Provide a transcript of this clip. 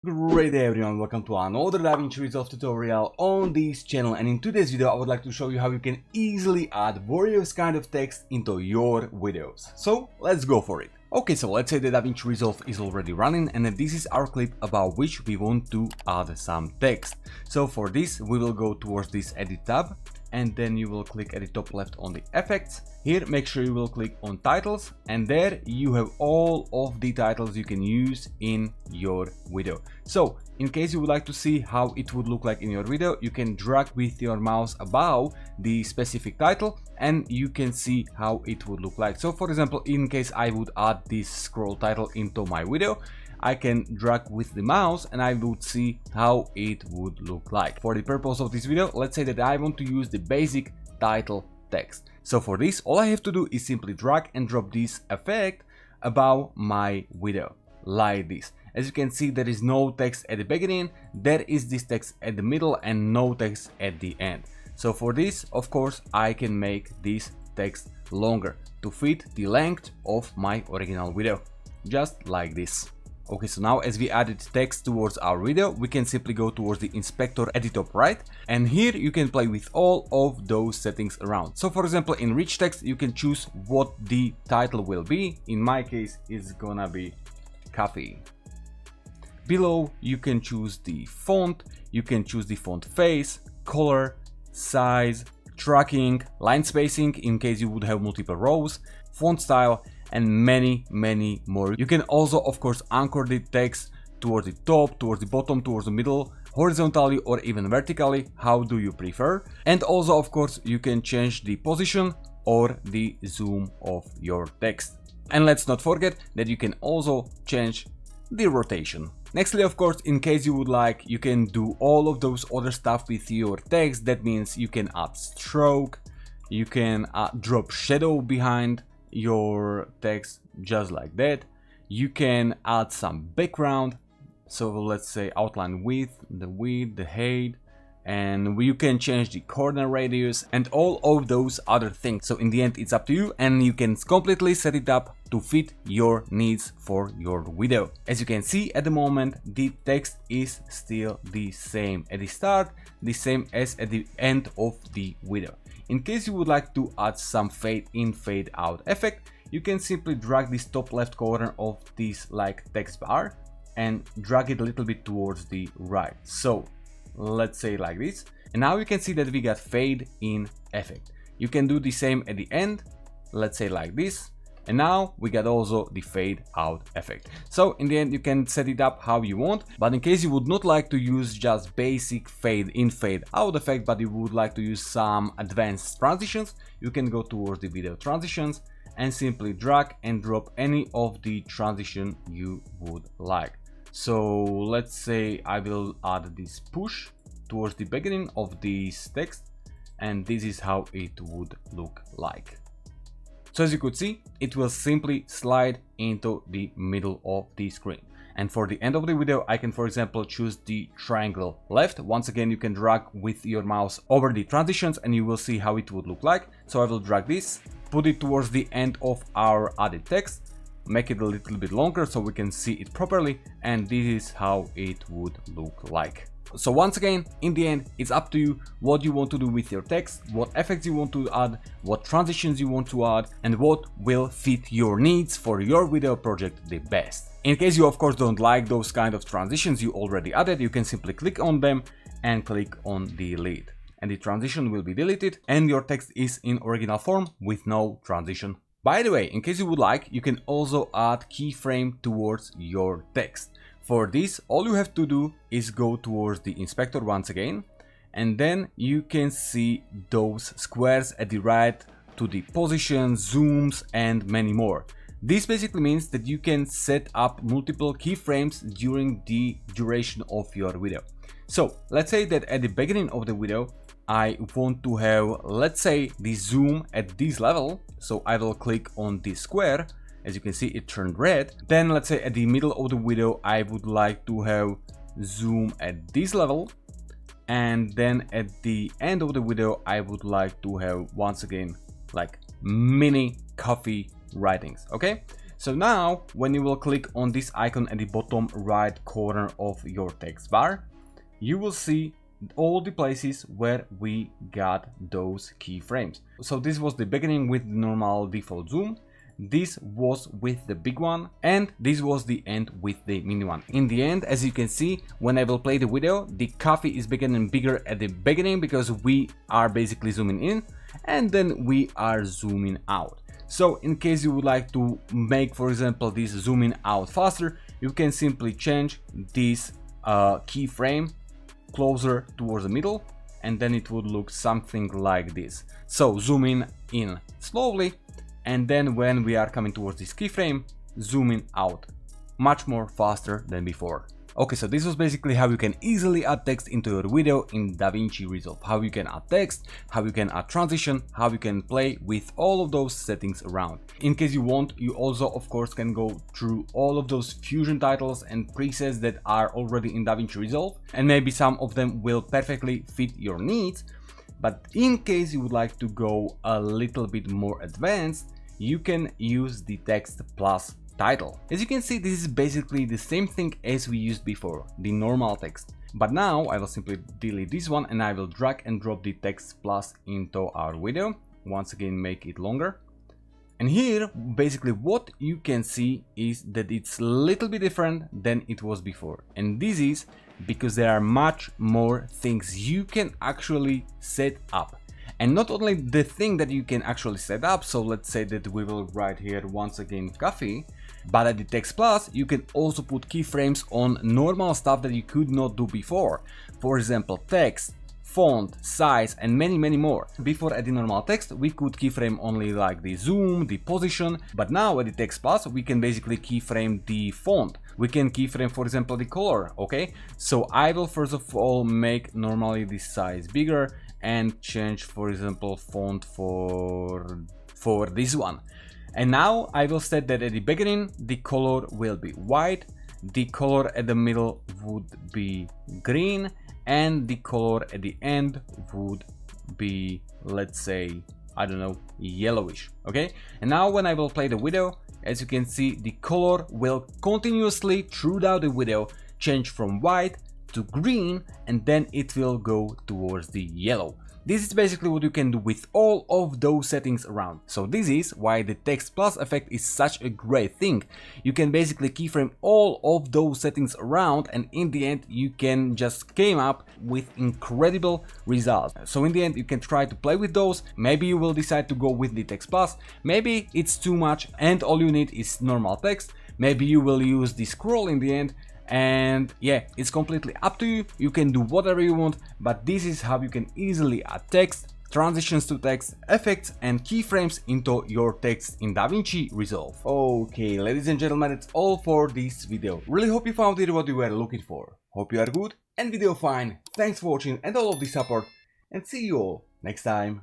Great day everyone, welcome to another DaVinci Resolve tutorial on this channel, and in today's video I would like to show you how you can easily add various kind of text into your videos. So let's go for it. Okay, so let's say the DaVinci Resolve is already running and this is our clip about which we want to add some text. So for this we will go towards this edit tab and then you will click at the top left on the effects. Here make sure you will click on titles and there you have all of the titles you can use in your video. So in case you would like to see how it would look like in your video, you can drag with your mouse above the specific title and you can see how it would look like. So for example, in case I would add this scroll title into my video, I can drag with the mouse and I would see how it would look like. For the purpose of this video, let's say that I want to use the basic title text. So for this, all I have to do is simply drag and drop this effect above my video, like this. As you can see, there is no text at the beginning, there is this text at the middle and no text at the end. So for this, of course, I can make this text longer to fit the length of my original video, just like this. Okay, so now as we added text towards our video, we can simply go towards the inspector at the top right, and here you can play with all of those settings around. So for example, in rich text, you can choose what the title will be. In my case, it's gonna be coffee. Below, you can choose the font, you can choose the font face, color, size, tracking, line spacing in case you would have multiple rows, font style, and many more. You can also of course anchor the text towards the top, towards the bottom, towards the middle, horizontally or even vertically, how do you prefer. And also of course you can change the position or the zoom of your text. And let's not forget that you can also change the rotation. Nextly, of course, in case you would like, you can do all of those other stuff with your text. That means you can add stroke, you can drop shadow behind your text just like that. You can add some background, so let's say outline width, the height, and you can change the corner radius and all of those other things. So in the end it's up to you and you can completely set it up to fit your needs for your video. As you can see at the moment, the text is still the same at the start, the same as at the end of the video. In case you would like to add some fade in, fade out effect, you can simply drag this top left corner of this like text bar and drag it a little bit towards the right. So let's say like this. And now you can see that we got fade in effect. You can do the same at the end, let's say like this. And now we got also the fade out effect. So in the end, you can set it up how you want, but in case you would not like to use just basic fade in, fade out effect, but you would like to use some advanced transitions, you can go towards the video transitions and simply drag and drop any of the transition you would like. So let's say I will add this push towards the beginning of this text, and this is how it would look like. So as you could see, it will simply slide into the middle of the screen. And for the end of the video, I can, for example, choose the triangle left. Once again, you can drag with your mouse over the transitions and you will see how it would look like. So I will drag this, put it towards the end of our added text, make it a little bit longer so we can see it properly, and this is how it would look like. So once again, in the end, it's up to you what you want to do with your text, what effects you want to add, what transitions you want to add, and what will fit your needs for your video project the best. In case you of course don't like those kind of transitions you already added, you can simply click on them and click on delete. And the transition will be deleted and your text is in original form with no transition. By the way, in case you would like, you can also add keyframe towards your text. For this, all you have to do is go towards the inspector once again, and then you can see those squares at the right to the position, zooms, and many more. This basically means that you can set up multiple keyframes during the duration of your video. So let's say that at the beginning of the video, I want to have, let's say, the zoom at this level. So I will click on this square. As you can see, it turned red. Then let's say at the middle of the video, I would like to have zoom at this level. And then at the end of the video, I would like to have once again like mini coffee writings. Okay, So now when you will click on this icon at the bottom right corner of your text bar, you will see all the places where we got those keyframes. So this was the beginning with the normal default zoom, this was with the big one, and this was the end with the mini one. In the end, as you can see, when I will play the video, the coffee is becoming bigger at the beginning because we are basically zooming in and then we are zooming out. So in case you would like to make, for example, this zooming out faster, you can simply change this keyframe closer towards the middle, and then it would look something like this. So zooming in slowly, and then when we are coming towards this keyframe, zooming out much more faster than before. Okay, so this was basically how you can easily add text into your video in DaVinci Resolve. How you can add text, how you can add transition, how you can play with all of those settings around. In case you want, you also of course can go through all of those fusion titles and presets that are already in DaVinci Resolve, and maybe some of them will perfectly fit your needs. But in case you would like to go a little bit more advanced, you can use the text plus title. As you can see, this is basically the same thing as we used before, the normal text. But now I will simply delete this one and I will drag and drop the text plus into our video. Once again, make it longer. And here, basically what you can see is that it's a little bit different than it was before. And this is because there are much more things you can actually set up. And not only the thing that you can actually set up, so let's say that we will write here once again coffee, but at the text plus you can also put keyframes on normal stuff that you could not do before. For example, text, font, size, and many more. Before at the normal text we could keyframe only like the zoom, the position, but now at the text plus we can basically keyframe the font. We can keyframe, for example, the color. Okay, so I will first of all make normally this size bigger and change, for example, font for this one. And now I will set that at the beginning the color will be white, the color at the middle would be green, and the color at the end would be, let's say, I don't know, yellowish. Okay, and now when I will play the video, as you can see, the color will continuously throughout the video change from white to green, and then it will go towards the yellow. This is basically what you can do with all of those settings around. So this is why the text plus effect is such a great thing. You can basically keyframe all of those settings around, and in the end you can just came up with incredible results. So in the end you can try to play with those. Maybe you will decide to go with the text plus, maybe it's too much and all you need is normal text. Maybe you will use the scroll in the end. And yeah, it's completely up to you. You can do whatever you want, but this is how you can easily add text, transitions to text, effects and keyframes into your text in DaVinci Resolve. Okay, ladies and gentlemen, that's all for this video. Really hope you found it what you were looking for. Hope you are good and video fine. Thanks for watching and all of the support, and see you all next time.